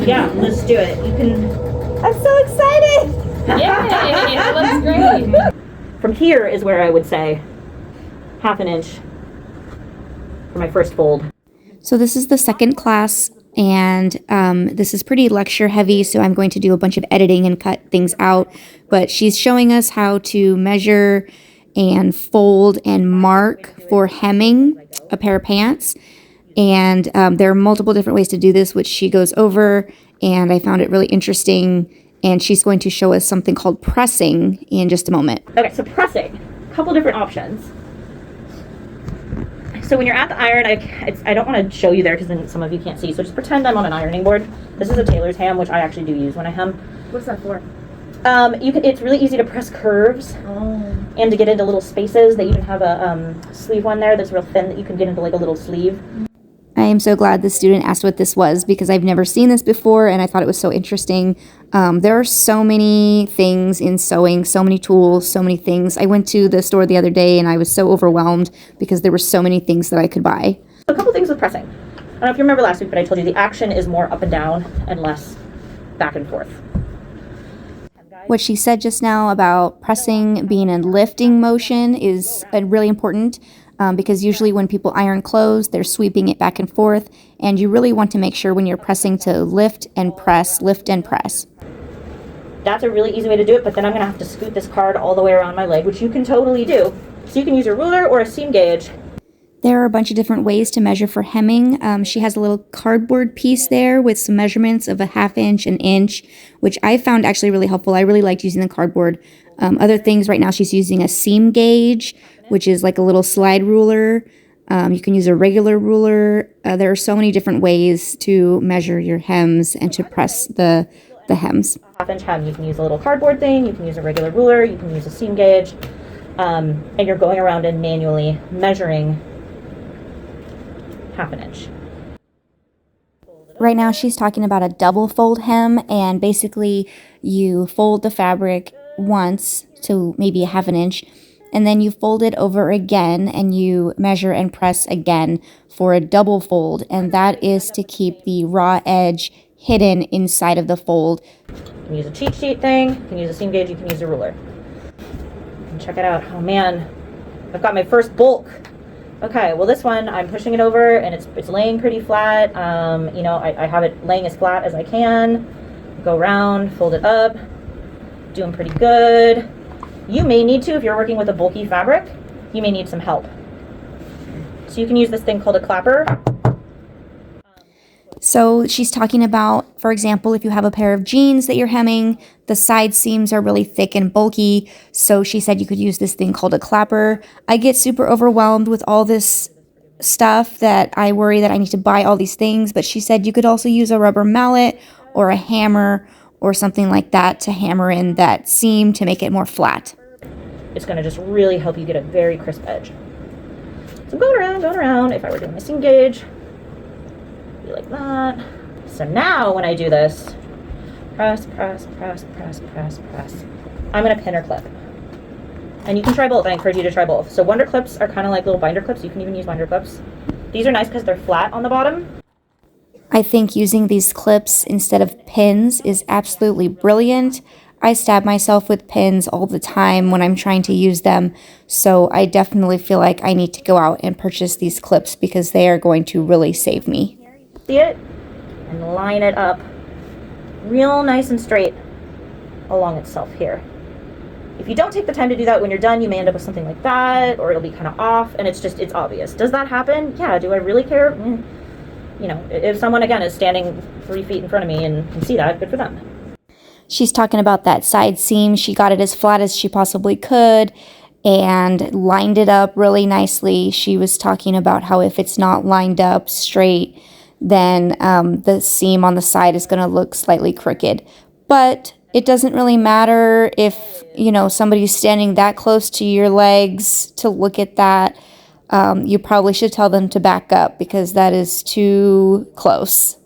Yeah, let's do it. You can... I'm so excited! Yay! That looks great! From here is where I would say 1/2 inch for my first fold. So this is the second class, and this is pretty lecture heavy, so I'm going to do a bunch of editing and cut things out. But she's showing us how to measure and fold and mark for hemming a pair of pants. And there are multiple different ways to do this, which she goes over, and I found it really interesting. And she's going to show us something called pressing in just a moment. Okay, so pressing, a couple different options. So when you're at the iron, I don't want to show you there because then some of you can't see. So just pretend I'm on an ironing board. This is a tailor's ham, which I actually do use when I hem. What's that for? It's really easy to press curves and to get into little spaces. They even have a sleeve one there that's real thin that you can get into like a little sleeve. I am so glad the student asked what this was because I've never seen this before and I thought it was so interesting. There are so many things in sewing, so many tools, so many things. I went to the store the other day and I was so overwhelmed because there were so many things that I could buy. A couple things with pressing. I don't know if you remember last week, but I told you the action is more up and down and less back and forth. What she said just now about pressing being a lifting motion is really important. Because usually when people iron clothes, they're sweeping it back and forth, and you really want to make sure when you're pressing to lift and press, lift and press. That's a really easy way to do it, but then I'm going to have to scoot this card all the way around my leg, which you can totally do. So you can use a ruler or a seam gauge. There are a bunch of different ways to measure for hemming. She has a little cardboard piece there with some measurements of a 1/2 inch, 1 inch, which I found actually really helpful. I really liked using the cardboard. Other things right now, she's using a seam gauge, which is like a little slide ruler. You can use a regular ruler. There are so many different ways to measure your hems and to press the hems. 1/2 inch hem, you can use a little cardboard thing, you can use a regular ruler, you can use a seam gauge, and you're going around and manually measuring 1/2 inch. Right now she's talking about a double fold hem, and basically you fold the fabric once to maybe a 1/2 inch, and then you fold it over again and you measure and press again for a double fold, and that is to keep the raw edge hidden inside of the fold. You can use a cheat sheet thing, you can use a seam gauge, you can use a ruler. And check it out. Oh man, I've got my first bulk. Okay, well this one I'm pushing it over and it's laying pretty flat. You know, I have it laying as flat as I can. Go around, fold it up, doing pretty good. You may need to, if you're working with a bulky fabric, you may need some help. So you can use this thing called a clapper. So she's talking about, for example, if you have a pair of jeans that you're hemming, the side seams are really thick and bulky. So she said you could use this thing called a clapper. I get super overwhelmed with all this stuff that I worry that I need to buy all these things. But she said you could also use a rubber mallet or a hammer or something like that to hammer in that seam to make it more flat. It's going to just really help you get a very crisp edge. So going around, if I were doing my seam gauge, be like that. So now when I do this, press, press, press, press, press, press, I'm going to pin or clip. And you can try both. I encourage you to try both. So wonder clips are kind of like little binder clips. You can even use binder clips. These are nice because they're flat on the bottom. I think using these clips instead of pins is absolutely brilliant. I stab myself with pins all the time when I'm trying to use them, so I definitely feel like I need to go out and purchase these clips because they are going to really save me. See it? And line it up real nice and straight along itself here. If you don't take the time to do that when you're done, you may end up with something like that, or it'll be kind of off, and it's obvious. Does that happen? Yeah. Do I really care? You know, if someone, again, is standing 3 feet in front of me and can see that, good for them. She's talking about that side seam. She got it as flat as she possibly could and lined it up really nicely. She was talking about how if it's not lined up straight, then the seam on the side is going to look slightly crooked. But it doesn't really matter if, you know, somebody's standing that close to your legs to look at that. You probably should tell them to back up because that is too close.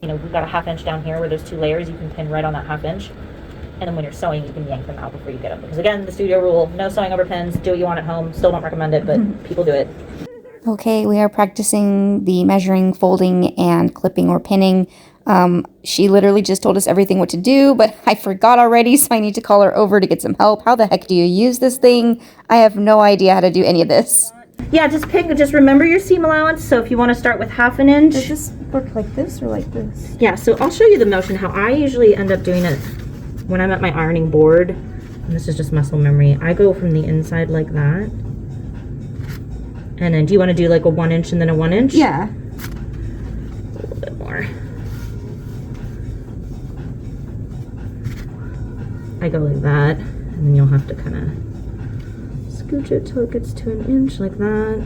You know, we've got a 1/2 inch down here where there's 2 layers. You can pin right on that 1/2 inch. And then when you're sewing, you can yank them out before you get them. Because again, the studio rule, no sewing over pins. Do what you want at home. Still don't recommend it, but people do it. Okay, we are practicing the measuring, folding, and clipping or pinning. She literally just told us everything what to do, but I forgot already, so I need to call her over to get some help. How the heck do you use this thing? I have no idea how to do any of this. Yeah, just remember your seam allowance. So if you want to start with 1/2 inch. Does this work like this or like this? Yeah, so I'll show you the motion, how I usually end up doing it when I'm at my ironing board. And this is just muscle memory. I go from the inside like that. And then do you want to do like a 1 inch and then a 1 inch? Yeah. A little bit more. I go like that, and then you'll have to kind of scooch it till it gets to 1 inch like that.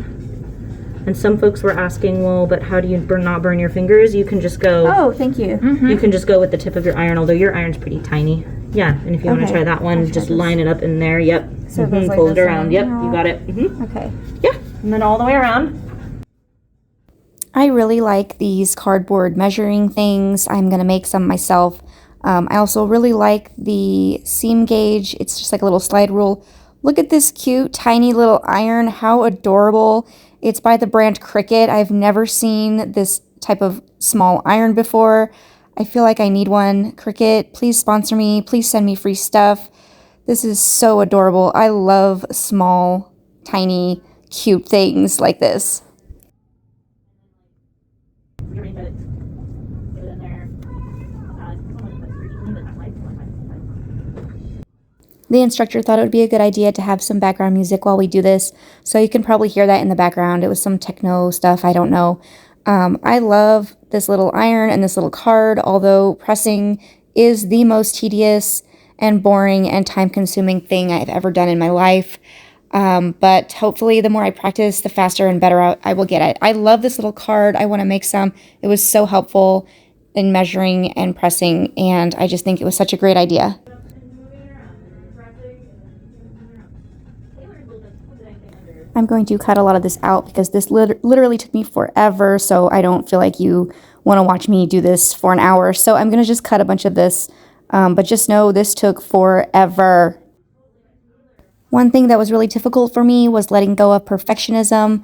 And some folks were asking, well, but how do you not burn your fingers? You can just go. Oh, thank you. You can just go with the tip of your iron, although your iron's pretty tiny. Yeah, and if you want to Okay. try that one, just line it up in there. Yep. So it goes like fold it this around. and- Yep, you got it. Okay. Yeah, and then all the way around. I really like these cardboard measuring things. I'm going to make some myself. I also really like the seam gauge. It's just like a little slide rule. Look at this cute, tiny little iron. How adorable. It's by the brand Cricut. I've never seen this type of small iron before. I feel like I need one. Cricut, please sponsor me. Please send me free stuff. This is so adorable. I love small, tiny, cute things like this. The instructor thought it would be a good idea to have some background music while we do this, so you can probably hear that in the background. It was some techno stuff, I don't know. I love this little iron and this little card, although pressing is the most tedious and boring and time-consuming thing I've ever done in my life. But hopefully the more I practice, the faster and better I will get it. I love this little card. I want to make some. It was so helpful in measuring and pressing, and I just think it was such a great idea. I'm going to cut a lot of this out because this literally took me forever, so I don't feel like you want to watch me do this for an hour. So I'm going to just cut a bunch of this, but just know this took forever. One thing that was really difficult for me was letting go of perfectionism.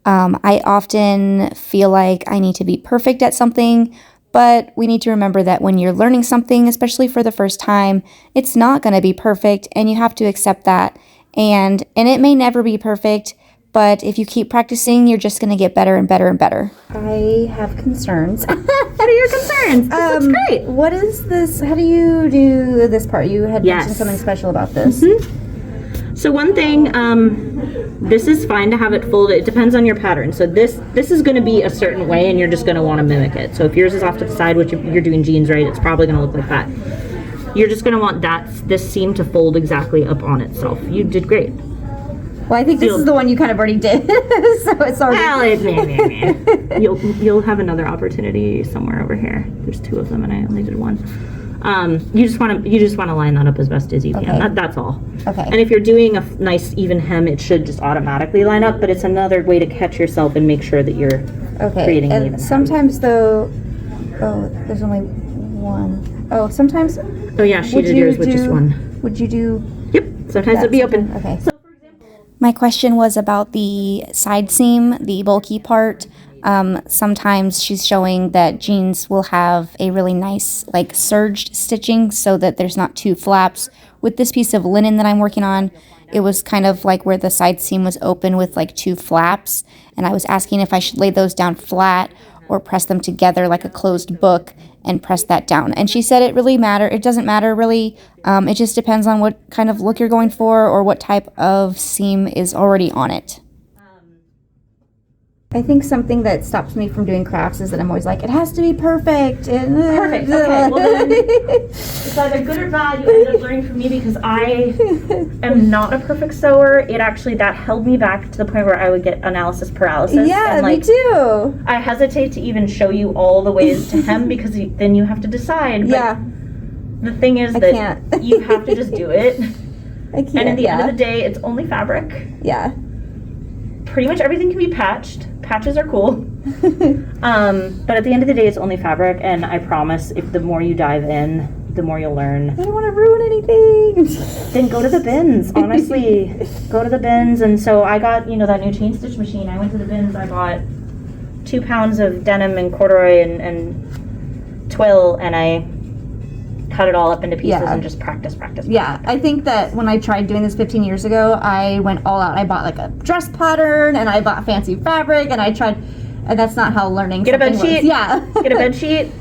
I often feel like I need to be perfect at something, but we need to remember that when you're learning something, especially for the first time, it's not going to be perfect, and you have to accept that. And it may never be perfect, but if you keep practicing, you're just going to get better and better and better. I have concerns. What are your concerns? This looks great. What is this? How do you do this part? You had Yes. mentioned something special about this. So one thing, this is fine to have it folded. It depends on your pattern. So this is going to be a certain way, and you're just going to want to mimic it. So if yours is off to the side, which you're doing jeans, right, it's probably going to look like that. You're just going to want this seam to fold exactly up on itself. You did great. Well, I think this is the one you kind of already did, so it's already... Well, you'll have another opportunity somewhere over here. There's 2 of them, and I only did 1. You just want to line that up as best as you can. Okay. That's all. Okay. And if you're doing a nice even hem, it should just automatically line up. But it's another way to catch yourself and make sure that you're creating an even hem. Sometimes, though... Oh, there's only one. Oh, sometimes... Oh yeah, she did yours with just 1. Would you do... Yep. Sometimes it'll be open. Okay. My question was about the side seam, the bulky part. Sometimes she's showing that jeans will have a really nice, like, serged stitching so that there's not 2 flaps. With this piece of linen that I'm working on, it was kind of like where the side seam was open with, like, 2 flaps. And I was asking if I should lay those down flat or press them together like a closed book and press that down. And she said it doesn't matter really. It just depends on what kind of look you're going for or what type of seam is already on it. I think something that stops me from doing crafts is that I'm always like, it has to be perfect. Perfect. Okay. Well, then it's either good or bad. You ended up learning from me because I am not a perfect sewer. That held me back to the point where I would get analysis paralysis. Yeah, and, me too. I hesitate to even show you all the ways to hem because then you have to decide. But Yeah. The thing is that can't. you have to just do it. I can't. And at the end of the day, it's only fabric. Yeah. Pretty much everything can be patched. Patches are cool. But at the end of the day, it's only fabric, and I promise if the more you dive in, the more you'll learn. I don't want to ruin anything. Then go to the bins, honestly. Go to the bins. And so I got, that new chain stitch machine. I went to the bins, I bought 2 pounds of denim and corduroy and twill and I cut it all up into pieces Yeah. and just practice. Yeah, I think that when I tried doing this 15 years ago, I went all out. I bought like a dress pattern and I bought fancy fabric and I tried, and that's not how learning Get a bed something sheet. works. Yeah. Get a bed sheet.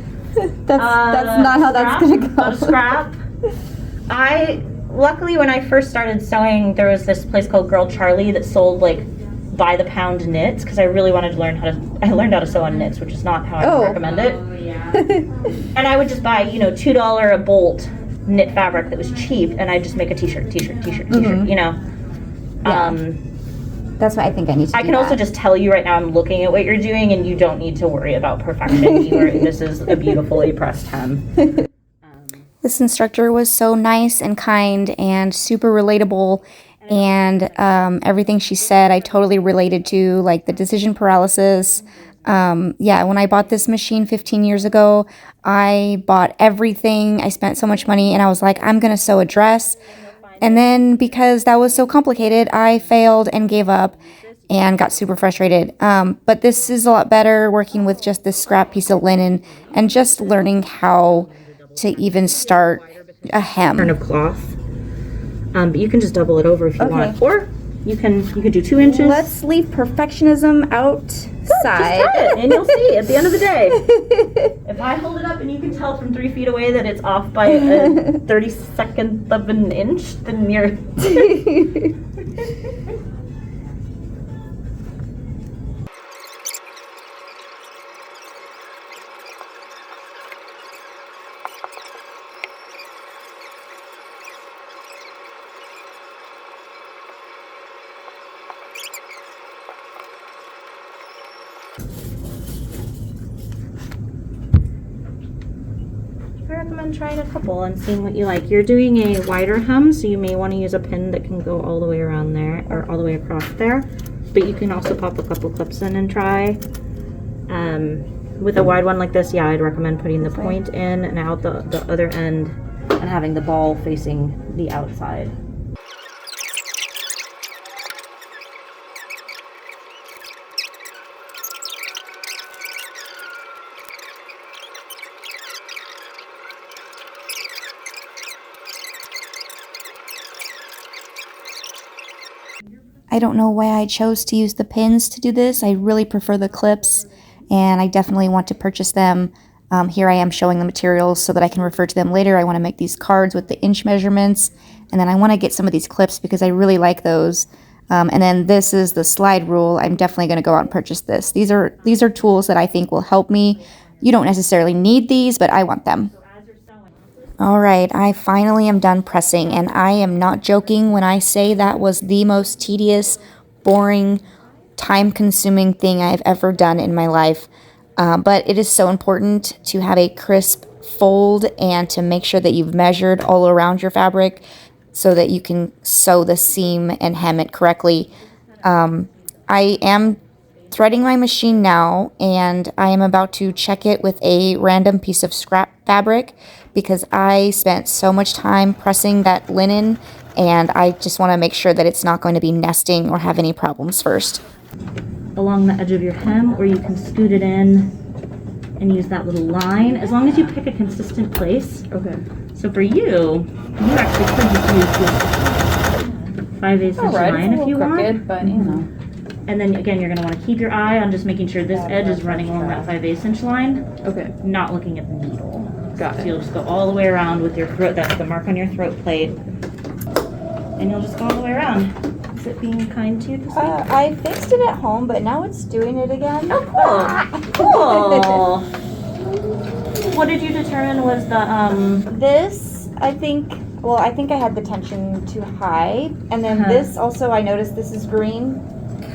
That's not how that's gonna go. A scrap. Luckily when I first started sewing, there was this place called Girl Charlie that sold like by the pound knits because I really wanted to learn I learned how to sew on knits, which is not how I would recommend it. And I would just buy, $2 a bolt knit fabric that was cheap, and I'd just make a t-shirt, Mm-hmm. Yeah. That's what I think I need to do. I can also just tell you right now, I'm looking at what you're doing, and you don't need to worry about perfection. This is a beautifully pressed hem. This instructor was so nice and kind and super relatable, and everything she said I totally related to, like the decision paralysis. When I bought this machine 15 years ago, I bought everything. I spent so much money and I was like, I'm going to sew a dress. And then because that was so complicated, I failed and gave up and got super frustrated. But this is a lot better working with just this scrap piece of linen and just learning how to even start a hem. Of cloth. But you can just double it over if you want. Or you can do 2 inches. Let's leave perfectionism outside. Just try it, and you'll see at the end of the day. If I hold it up and you can tell from 3 feet away that it's off by a 32nd of an inch, then you're... I recommend trying a couple and seeing what you like. You're doing a wider hem, so you may want to use a pin that can go all the way around there, or all the way across there. But you can also pop a couple clips in and try. With a wide one like this, I'd recommend putting the point in and out the other end and having the ball facing the outside. I don't know why I chose to use the pins to do this. I really prefer the clips, and I definitely want to purchase them. Here I am showing the materials so that I can refer to them later. I want to make these cards with the inch measurements, and then I want to get some of these clips because I really like those. And then this is the slide rule. I'm definitely going to go out and purchase this. These are tools that I think will help me. You don't necessarily need these, but I want them. All right, I finally am done pressing, and I am not joking when I say that was the most tedious, boring, time-consuming thing I've ever done in my life. But it is so important to have a crisp fold and to make sure that you've measured all around your fabric so that you can sew the seam and hem it correctly. I am threading my machine now, and I am about to check it with a random piece of scrap fabric because I spent so much time pressing that linen, and I just want to make sure that it's not going to be nesting or have any problems first. Along the edge of your hem, or you can scoot it in and use that little line, as long as you pick a consistent place. Okay. So for you actually could just use 5/8 inch line if you want. But you know. And then again, you're going to want to keep your eye on just making sure this edge is running along that 5/8 inch line, Okay. not looking at the needle. Got So it. you'll just go all the way around with your throat, that's the mark on your throat plate, and you'll just go all the way around. Is it being kind to you this week? I fixed it at home, but now it's doing it again. Oh, cool. Cool. What did you determine was the, This, I think I had the tension too high. And then this also, I noticed this is green.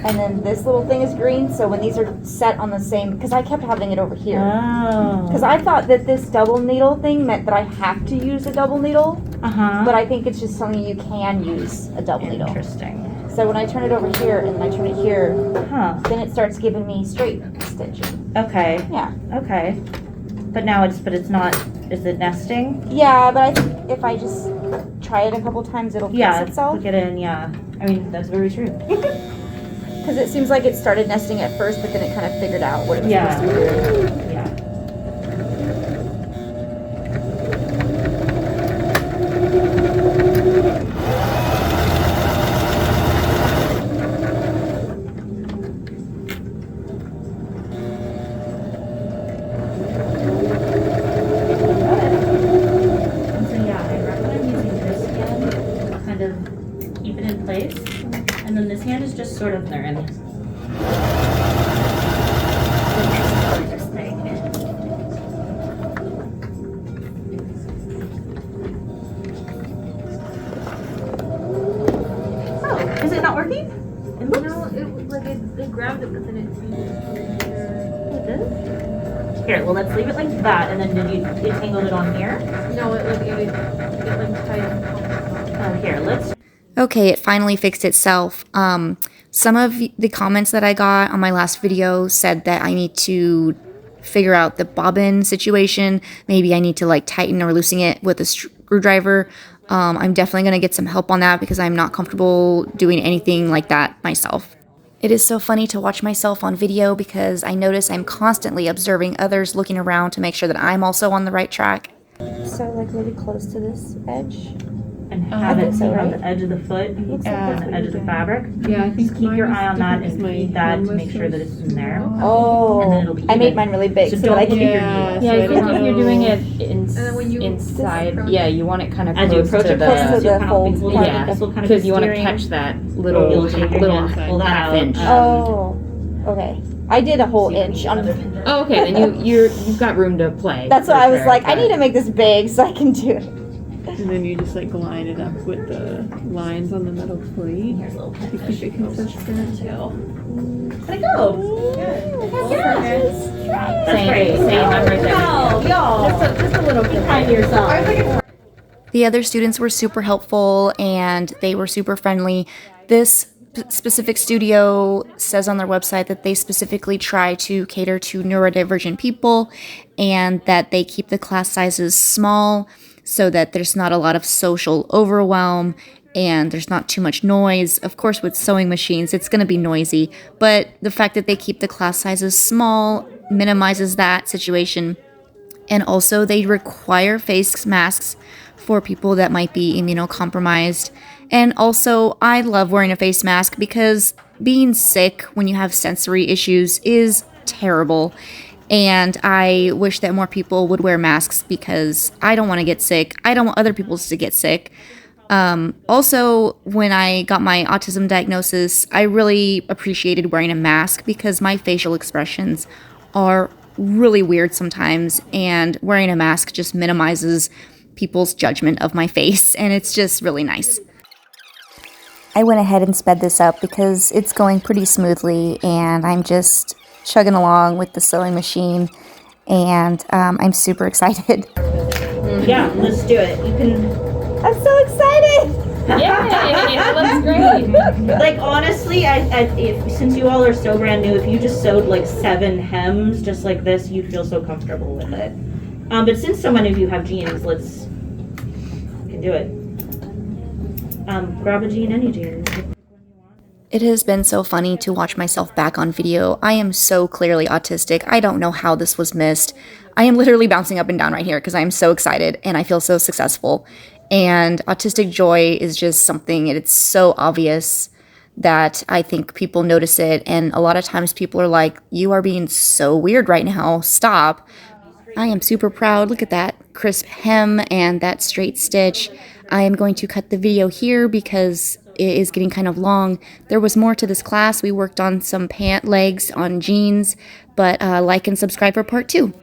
And then this little thing is green. So when these are set on the same, because I kept having it over here. Oh. Because I thought that this double needle thing meant that I have to use a double needle. Uh-huh. But I think it's just something you can use a double needle. Interesting. So when I turn it over here and I turn it here, Huh. then it starts giving me straight stitching. Okay. Yeah. Okay. But now it's not, is it nesting? Yeah, but I think if I just try it a couple times, it'll fix itself. Click it in, yeah. I mean, that's very true. Because it seems like it started nesting at first, but then it kind of figured out what it was Yeah. supposed to be doing. Yeah. they're in. Oh, is it not working? It looks. No, it grabbed it, but then It did? Here, well, let's leave it like that, and then it tangled it on here? no, it tied. Oh, here, let's. Okay, it finally fixed itself. Some of the comments that I got on my last video said that I need to figure out the bobbin situation. Maybe I need to like tighten or loosen it with a screwdriver. I'm definitely going to get some help on that because I'm not comfortable doing anything like that myself. It is so funny to watch myself on video because I notice I'm constantly observing others looking around to make sure that I'm also on the right track. So like really close to this edge. And have it so, on right? the edge of the foot, on the edge of the fabric. Yeah, I think Just keep your eye on that and feed that to make sure that it's in there. Oh, And then it'll be I made even. mine really big So so don't that I look can. at your knee. Yeah, I think if you're doing it And then when you inside, yeah, you want it kind of As you close approach to it the, close to the hole. hole. yeah, This will kind of because you want to steering. catch that little You'll take your little hand, pull that half out. inch. Oh, okay. I did a whole inch on. Oh, okay, then you've got room to play. That's for what I was sure, like. I but- need to make this big so I can do it. And then you just like line it up with the lines on the metal plate Here's a little to keep it consistent. Let it go. That's Same, great. same, I'm right there. Y'all. Just a little bit. Be kind to yourself. The other students were super helpful and they were super friendly. This specific studio says on their website that they specifically try to cater to neurodivergent people and that they keep the class sizes small so that there's not a lot of social overwhelm and there's not too much noise. Of course, with sewing machines, it's going to be noisy, but the fact that they keep the class sizes small minimizes that situation. And also, they require face masks for people that might be immunocompromised. And also, I love wearing a face mask because being sick when you have sensory issues is terrible. And I wish that more people would wear masks because I don't want to get sick. I don't want other people to get sick. Also, when I got my autism diagnosis, I really appreciated wearing a mask because my facial expressions are really weird sometimes, and wearing a mask just minimizes people's judgment of my face, and it's just really nice. I went ahead and sped this up because it's going pretty smoothly, and I'm just chugging along with the sewing machine, and I'm super excited. Yeah, let's do it. You can. I'm so excited! Yay! That looks great. Like honestly, since you all are so brand new, if you just sewed like 7 hems just like this, you'd feel so comfortable with it. But since so many of you have jeans, we can do it. Grab a jean, any jean. It has been so funny to watch myself back on video. I am so clearly autistic. I don't know how this was missed. I am literally bouncing up and down right here because I am so excited and I feel so successful. And autistic joy is just something, it's so obvious that I think people notice it. And a lot of times people are like, you are being so weird right now, stop. I am super proud. Look at that crisp hem and that straight stitch. I am going to cut the video here because it is getting kind of long. There was more to this class. We worked on some pant legs on jeans, but like and subscribe for part 2.